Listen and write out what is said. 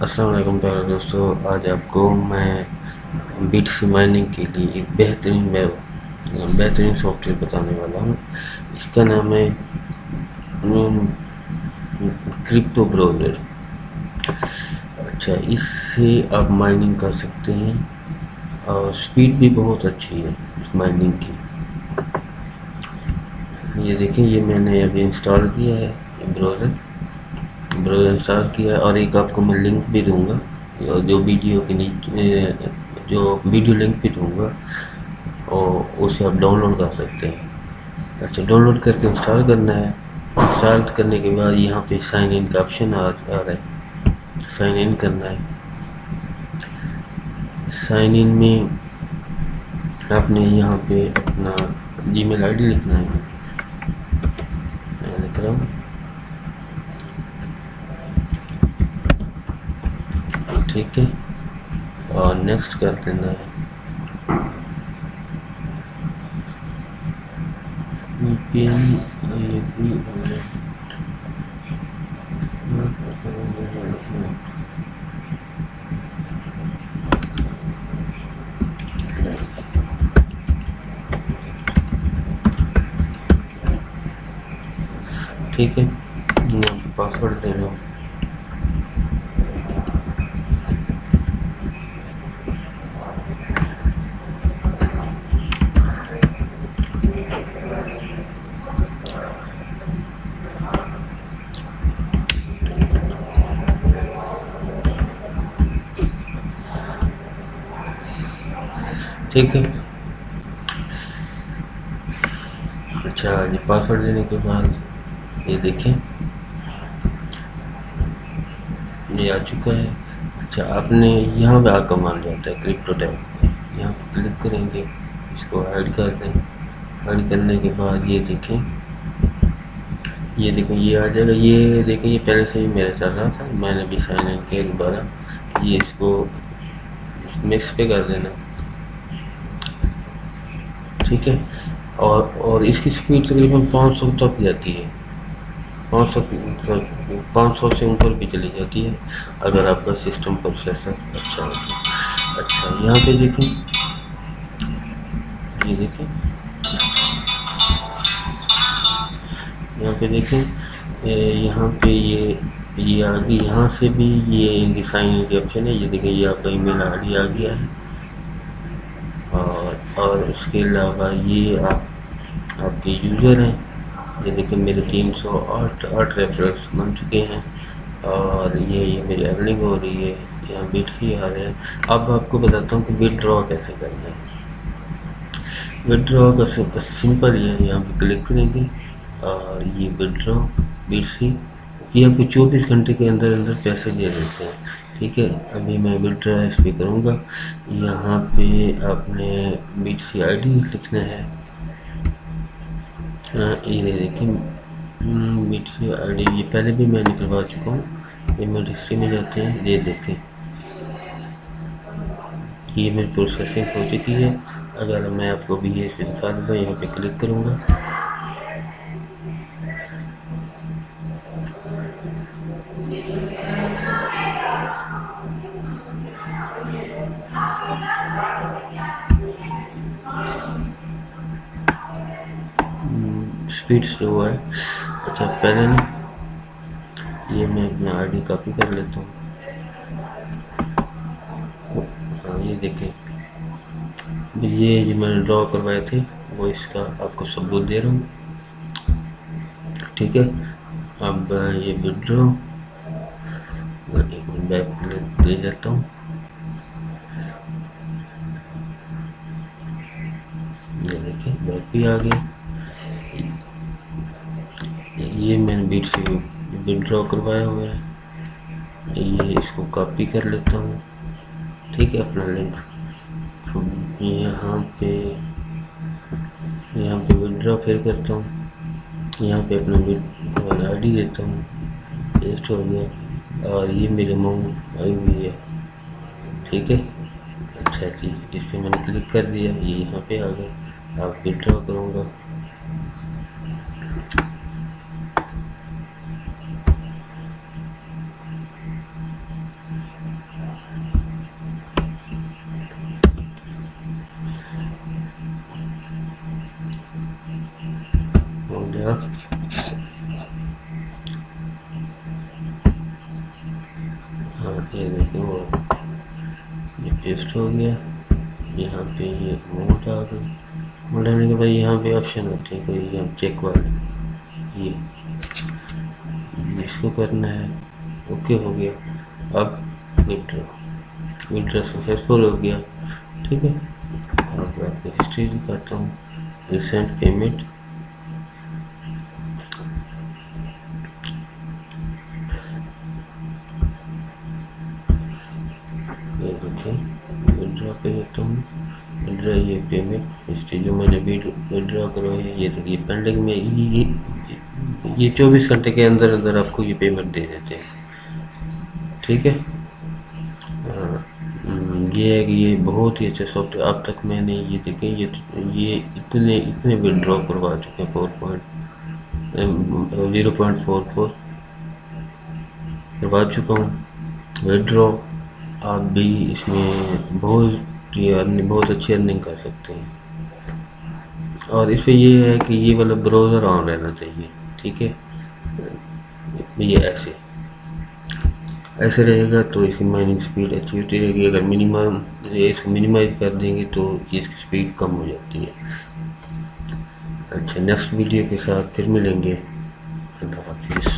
अस्सलाम वालेकुम प्यारे दोस्तों, आज आपको मैं BTC माइनिंग के लिए एक बेहतरीन सॉफ्टवेयर बताने वाला हूँ। इसका नाम है क्रिप्टो ब्राउज़र। अच्छा, इससे आप माइनिंग कर सकते हैं और स्पीड भी बहुत अच्छी है इस माइनिंग की। ये देखिए, ये मैंने अभी इंस्टॉल किया है, ये ब्राउज़र इंस्टॉल किया है और एक आपको मैं लिंक भी दूंगा, जो वीडियो के नीचे जो वीडियो लिंक भी दूंगा और उसे आप डाउनलोड कर सकते हैं। अच्छा, डाउनलोड करके इंस्टॉल करना है। इंस्टॉल करने के बाद यहाँ पे साइन इन का ऑप्शन आ रहा है, साइन इन करना है। साइन इन में आपने यहाँ पे अपना जीमेल आईडी लिखना है। मैं लिख रहा हूँ, ठीक है, और नेक्स्ट कर देना है। ठीक है, पासवर्ड दे लो। ठीक है, अच्छा, ये पासवर्ड देने के बाद ये देखें, ये आ चुका है। अच्छा, आपने यहाँ पे आ कमांड जाता है क्रिप्टो टैब, यहाँ पर क्लिक करेंगे, इसको ऐड कर दें। ऐड करने के बाद ये देखें, ये आ जाएगा। ये देखें, ये पहले से ही मेरा चल रहा था, मैंने भी साइन इन किया दोबारा। ये इसको मिक्स पे कर देना, ठीक है। और इसकी स्पीड तकरीबन 500 तक जाती है, 500 से ऊपर भी चली जाती है अगर आपका सिस्टम प्रोसेसर अच्छा हो तो। अच्छा, यहाँ पे देखें, ये देखें, यहाँ पे देखें, यहाँ पे ये आ गई। यहाँ से भी ये इनकी साइन इन की ऑप्शन है। ये देखें, ये आपका ईमेल आईडी आ गया है। और इसके अलावा ये आपके यूज़र हैं। ये देखिए, मेरे 308 रेफरल्स बन चुके हैं और ये मेरी अर्निंग हो रही है। यहाँ BTC आ रहे हैं। अब आपको बताता हूँ कि विदड्रॉ कैसे करना है। विदड्रॉ का सिंपल है, यहाँ पे क्लिक करेंगे और ये विदड्रॉ BTC, ये आपको 24 घंटे के अंदर अंदर पैसे दे देते हैं, ठीक है। अभी मैं विदड्रॉ इस पर करूँगा। यहाँ पे आपने BTC आईडी लिखना है। ये देखिए, BTC आईडी ये पहले भी मैं निकलवा चुका हूँ। पेमेंट हिस्ट्री में जाते हैं, ये देखें, ये मेरी प्रोसेसिंग हो चुकी है। अगर मैं आपको भी ये इस पर दिखा देता हूँ, यहाँ पे क्लिक करूँगा, स्पीड स्लो है। अच्छा, पहले ना ये मैं अपना आईडी कॉपी कर लेता हूँ। हाँ, ये देखें, ये जो मैंने ड्रॉ करवाए थे वो इसका आपको सबूत दे रहा हूँ, ठीक है। अब ये विदड्रॉ, एक मिनट बैक ले जाता हूँ। ये देखिए, बैक भी आ गया। ये मैंने BTC विदड्रॉ करवाया हुआ है। ये इसको कॉपी कर लेता हूँ, ठीक है, अपना लिंक। यहाँ पे विदड्रॉ फिर करता हूँ। यहाँ पे अपना आईडी देता हूँ, पेस्ट हो गया और ये मेरी अमाउंट आई हुई है, ठीक है। अच्छा जी, इस पर मैंने क्लिक कर दिया, ये यहाँ पे आ गया। अब विदड्रॉ करूँगा, ये देखो ये पेस्ट हो गया। यहाँ पे ये मोड आ गई। मोड आने के बाद यहाँ पे ऑप्शन होते हैं कोई, यहाँ चेक वर्ड, ये इसको करना है। ओके हो गया। अब विड्रॉ, विड्रॉ सक्सेसफुल हो गया। ठीक है, अब मैं आपको हिस्ट्री दिखाता हूँ। रिसेंट पेमेंट, ये देखिए विड्रॉ पे जाता हूँ। विड्रॉ, ये पेमेंट हिस्ट्री जो मैंने विड्रॉ करवाई है, ये देखिए पेंडिंग में। ये 24 घंटे के अंदर अंदर आपको ये पेमेंट दे देते हैं। ठीक है, ये है कि ये बहुत ही अच्छा सॉफ्टवेयर। अब तक मैंने ये देखें, ये इतने इतने विड्रॉ करवा चुके हैं, 0.44 करवा चुका हूँ विड्रॉ। आप भी इसमें बहुत अच्छी अर्निंग कर सकते हैं। और इसमें ये है कि ये वाला ब्राउज़र ऑन रहना चाहिए। ठीक है, ये ऐसे रहेगा तो इसकी माइनिंग स्पीड अच्छी होती रहेगी। अगर मिनिमम इसको मिनिमाइज कर देंगे तो इसकी स्पीड कम हो जाती है। अच्छा, नेक्स्ट वीडियो के साथ फिर मिलेंगे। अल्लाह हाफिज़।